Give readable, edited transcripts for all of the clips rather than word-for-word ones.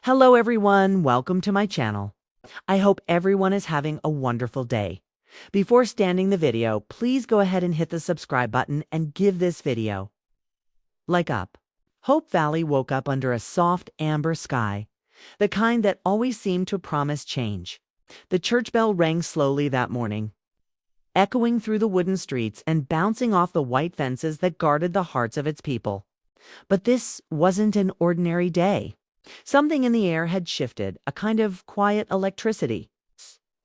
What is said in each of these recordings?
Hello everyone, welcome to my channel. I hope everyone is having a wonderful day. Before standing the video, please go ahead and hit the subscribe button and give this video like up. Hope Valley woke up under a soft amber sky, the kind that always seemed to promise change. The church bell rang slowly that morning, echoing through the wooden streets and bouncing off the white fences that guarded the hearts of its people. But this wasn't an ordinary day. Something in the air had shifted, a kind of quiet electricity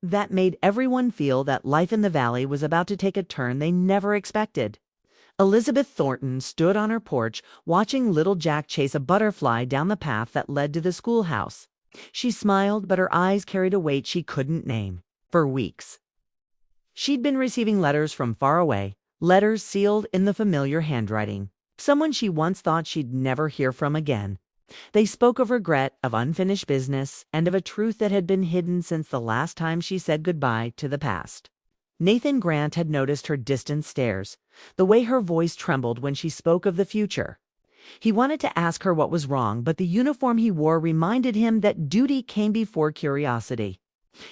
that made everyone feel that life in the valley was about to take a turn they never expected. Elizabeth Thornton stood on her porch watching little Jack chase a butterfly down the path that led to the schoolhouse. She smiled, but her eyes carried a weight she couldn't name. For weeks, she'd been receiving letters from far away, letters sealed in the familiar handwriting. Someone she once thought she'd never hear from again. They spoke of regret, of unfinished business, and of a truth that had been hidden since the last time she said goodbye to the past. Nathan Grant had noticed her distant stares, the way her voice trembled when she spoke of the future. He wanted to ask her what was wrong, but the uniform he wore reminded him that duty came before curiosity.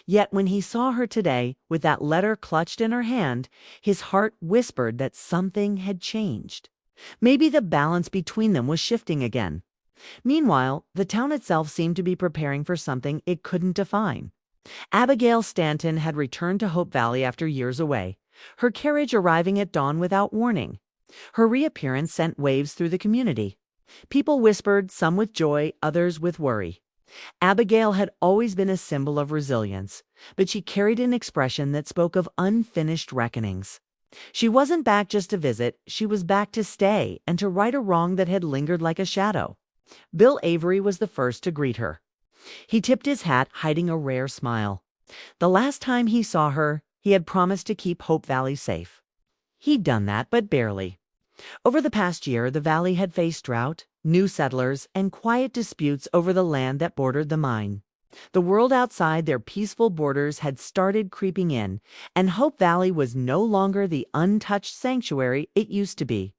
Yet when he saw her today, with that letter clutched in her hand, his heart whispered that something had changed. Maybe the balance between them was shifting again. Meanwhile, the town itself seemed to be preparing for something it couldn't define. Abigail Stanton had returned to Hope Valley after years away, her carriage arriving at dawn without warning. Her reappearance sent waves through the community. People whispered, some with joy, others with worry. Abigail had always been a symbol of resilience, but she carried an expression that spoke of unfinished reckonings. She wasn't back just to visit, she was back to stay and to right a wrong that had lingered like a shadow. Bill Avery was the first to greet her. He tipped his hat, hiding a rare smile. The last time he saw her, he had promised to keep Hope Valley safe. He'd done that, but barely. Over the past year, the valley had faced drought, new settlers, and quiet disputes over the land that bordered the mine. The world outside their peaceful borders had started creeping in, and Hope Valley was no longer the untouched sanctuary it used to be.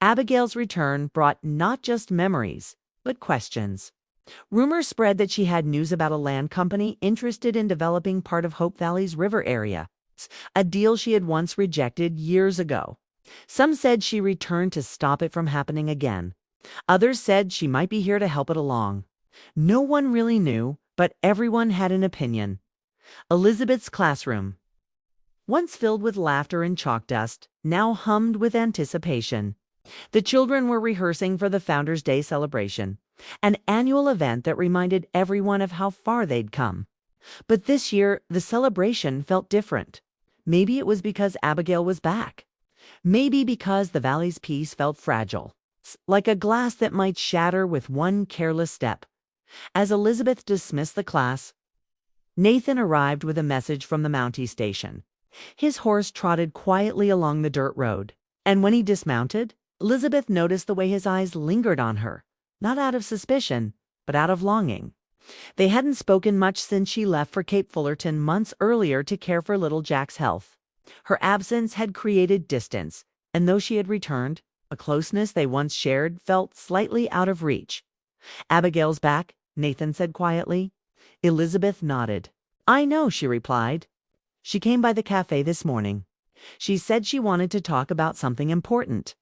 Abigail's return brought not just memories, but questions. Rumors spread that she had news about a land company interested in developing part of Hope Valley's river area, a deal she had once rejected years ago. Some said she returned to stop it from happening again. Others said she might be here to help it along. No one really knew, but everyone had an opinion. Elizabeth's classroom, once filled with laughter and chalk dust, now hummed with anticipation. The children were rehearsing for the Founders' Day celebration, an annual event that reminded everyone of how far they'd come. But this year, the celebration felt different. Maybe it was because Abigail was back. Maybe because the valley's peace felt fragile, like a glass that might shatter with one careless step. As Elizabeth dismissed the class, Nathan arrived with a message from the Mountie station. His horse trotted quietly along the dirt road, and when he dismounted, Elizabeth noticed the way his eyes lingered on her, not out of suspicion, but out of longing. They hadn't spoken much since she left for Cape Fullerton months earlier to care for little Jack's health. Her absence had created distance, and though she had returned, a closeness they once shared felt slightly out of reach. "Abigail's back," Nathan said quietly. Elizabeth nodded. "I know," she replied. "She came by the cafe this morning. She said she wanted to talk about something important."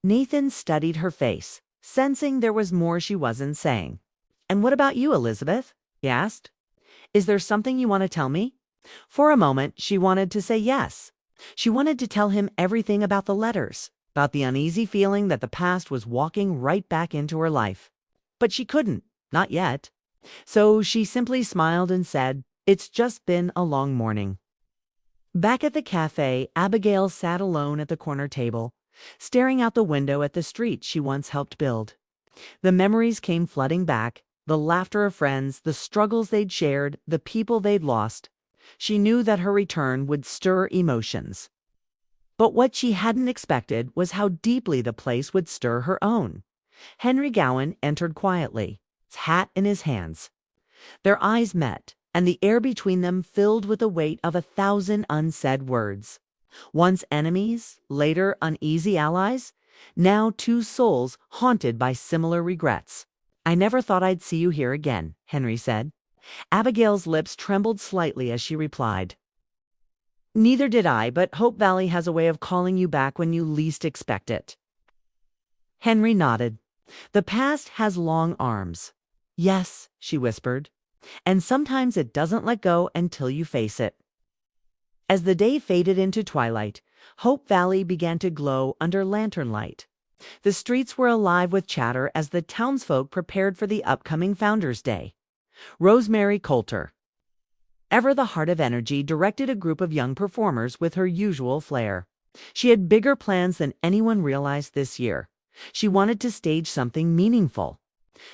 Nathan studied her face, sensing there was more she wasn't saying. "And what about you, Elizabeth?" he asked. "Is there something you want to tell me?" For a moment, she wanted to say yes. She wanted to tell him everything about the letters, about the uneasy feeling that the past was walking right back into her life. But she couldn't, not yet. So she simply smiled and said, "It's just been a long morning." Back at the cafe, Abigail sat alone at the corner table, staring out the window at the street she once helped build. The memories came flooding back, the laughter of friends, the struggles they'd shared, the people they'd lost. She knew that her return would stir emotions. But what she hadn't expected was how deeply the place would stir her own. Henry Gowan entered quietly, his hat in his hands. Their eyes met, and the air between them filled with the weight of 1,000 unsaid words. Once enemies, later uneasy allies, now two souls haunted by similar regrets. "I never thought I'd see you here again," Henry said. Abigail's lips trembled slightly as she replied, "Neither did I, but Hope Valley has a way of calling you back when you least expect it." Henry nodded. "The past has long arms." "Yes," she whispered, "and sometimes it doesn't let go until you face it." As the day faded into twilight, Hope Valley began to glow under lantern light. The streets were alive with chatter as the townsfolk prepared for the upcoming Founders' Day. Rosemary Coulter, ever the heart of energy, directed a group of young performers with her usual flair. She had bigger plans than anyone realized this year. She wanted to stage something meaningful,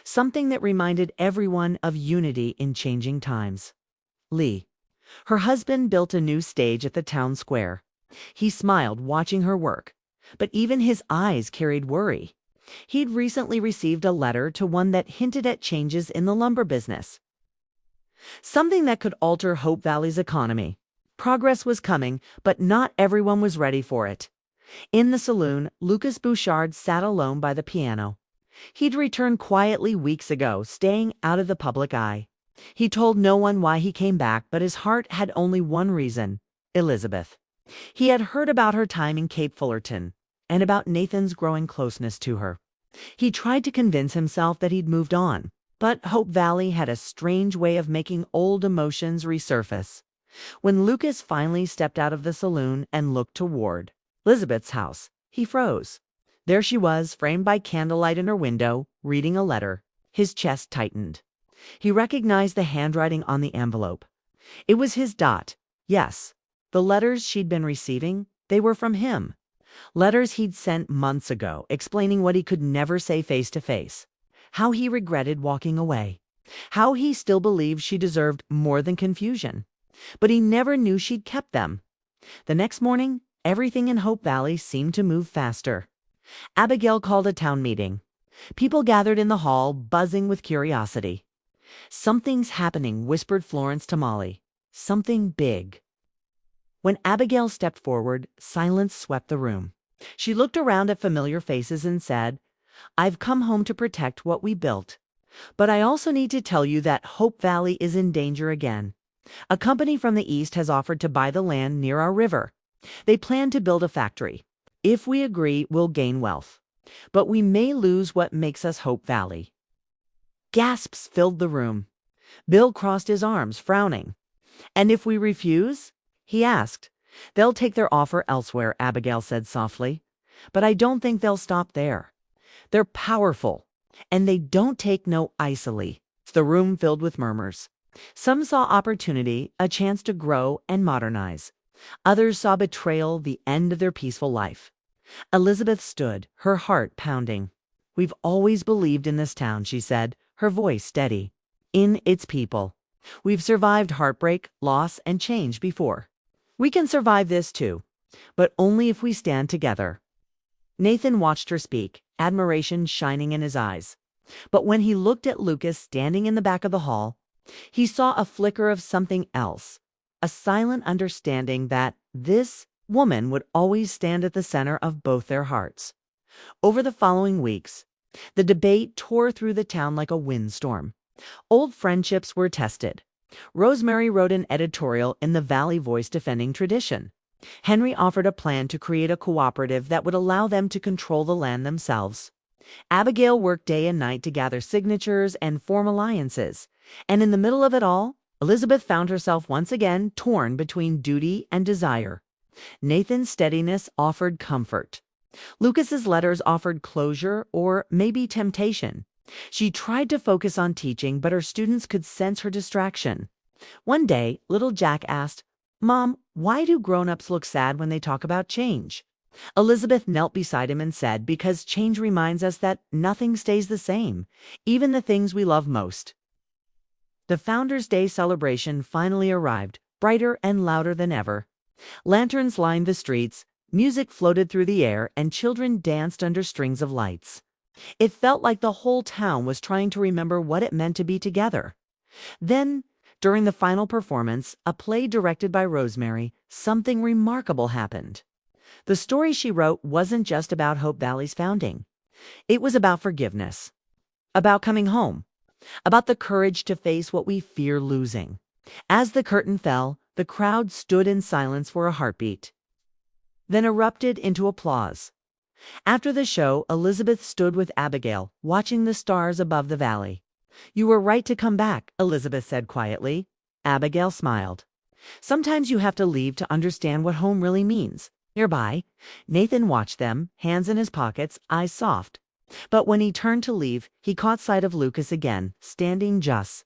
something that reminded everyone of unity in changing times. Lee, her husband, built a new stage at the town square. He smiled watching her work, but even his eyes carried worry. He'd recently received a letter to one that hinted at changes in the lumber business, something that could alter Hope Valley's economy. Progress was coming, but not everyone was ready for it. In the saloon, Lucas Bouchard sat alone by the piano. He'd returned quietly weeks ago, staying out of the public eye. He told no one why he came back, but his heart had only one reason: Elizabeth. He had heard about her time in Cape Fullerton, and about Nathan's growing closeness to her. He tried to convince himself that he'd moved on, but Hope Valley had a strange way of making old emotions resurface. When Lucas finally stepped out of the saloon and looked toward Elizabeth's house, he froze. There she was, framed by candlelight in her window, reading a letter. His chest tightened. He recognized the handwriting on the envelope. It was his Dot. Yes, the letters she'd been receiving, they were from him. Letters he'd sent months ago, explaining what he could never say face to face. How he regretted walking away. How he still believed she deserved more than confusion. But he never knew she'd kept them. The next morning, everything in Hope Valley seemed to move faster. Abigail called a town meeting. People gathered in the hall, buzzing with curiosity. "Something's happening," whispered Florence to Molly. "Something big." When Abigail stepped forward, silence swept the room. She looked around at familiar faces and said, "I've come home to protect what we built. But I also need to tell you that Hope Valley is in danger again. A company from the east has offered to buy the land near our river. They plan to build a factory. If we agree, we'll gain wealth. But we may lose what makes us Hope Valley." Gasps filled the room. Bill crossed his arms, frowning. "And if we refuse?" he asked. "They'll take their offer elsewhere," Abigail said softly. "But I don't think they'll stop there. They're powerful, and they don't take no easily." The room filled with murmurs. Some saw opportunity, a chance to grow and modernize. Others saw betrayal, the end of their peaceful life. Elizabeth stood, her heart pounding. "We've always believed in this town," she said, her voice steady. "In its people. We've survived heartbreak, loss, and change before. We can survive this too, but only if we stand together." Nathan watched her speak, admiration shining in his eyes. But when he looked at Lucas standing in the back of the hall, he saw a flicker of something else, a silent understanding that this woman would always stand at the center of both their hearts. Over the following weeks, the debate tore through the town like a windstorm. Old friendships were tested. Rosemary wrote an editorial in the Valley Voice defending tradition. Henry offered a plan to create a cooperative that would allow them to control the land themselves. Abigail worked day and night to gather signatures and form alliances. And in the middle of it all, Elizabeth found herself once again torn between duty and desire. Nathan's steadiness offered comfort. Lucas's letters offered closure or maybe temptation. She tried to focus on teaching, but her students could sense her distraction. One day, little Jack asked, "Mom, why do grown-ups look sad when they talk about change?" Elizabeth knelt beside him and said, "Because change reminds us that nothing stays the same, even the things we love most." The Founders' Day celebration finally arrived, brighter and louder than ever. Lanterns lined the streets, music floated through the air, and children danced under strings of lights. It felt like the whole town was trying to remember what it meant to be together. Then, during the final performance, a play directed by Rosemary, something remarkable happened. The story she wrote wasn't just about Hope Valley's founding. It was about forgiveness. about coming home, about the courage to face what we fear losing. As the curtain fell, the crowd stood in silence for a heartbeat, then erupted into applause. After the show, Elizabeth stood with Abigail, watching the stars above the valley. "You were right to come back," Elizabeth said quietly. Abigail smiled. "Sometimes you have to leave to understand what home really means." Nearby, Nathan watched them, hands in his pockets, eyes soft. But when he turned to leave, he caught sight of Lucas again, standing just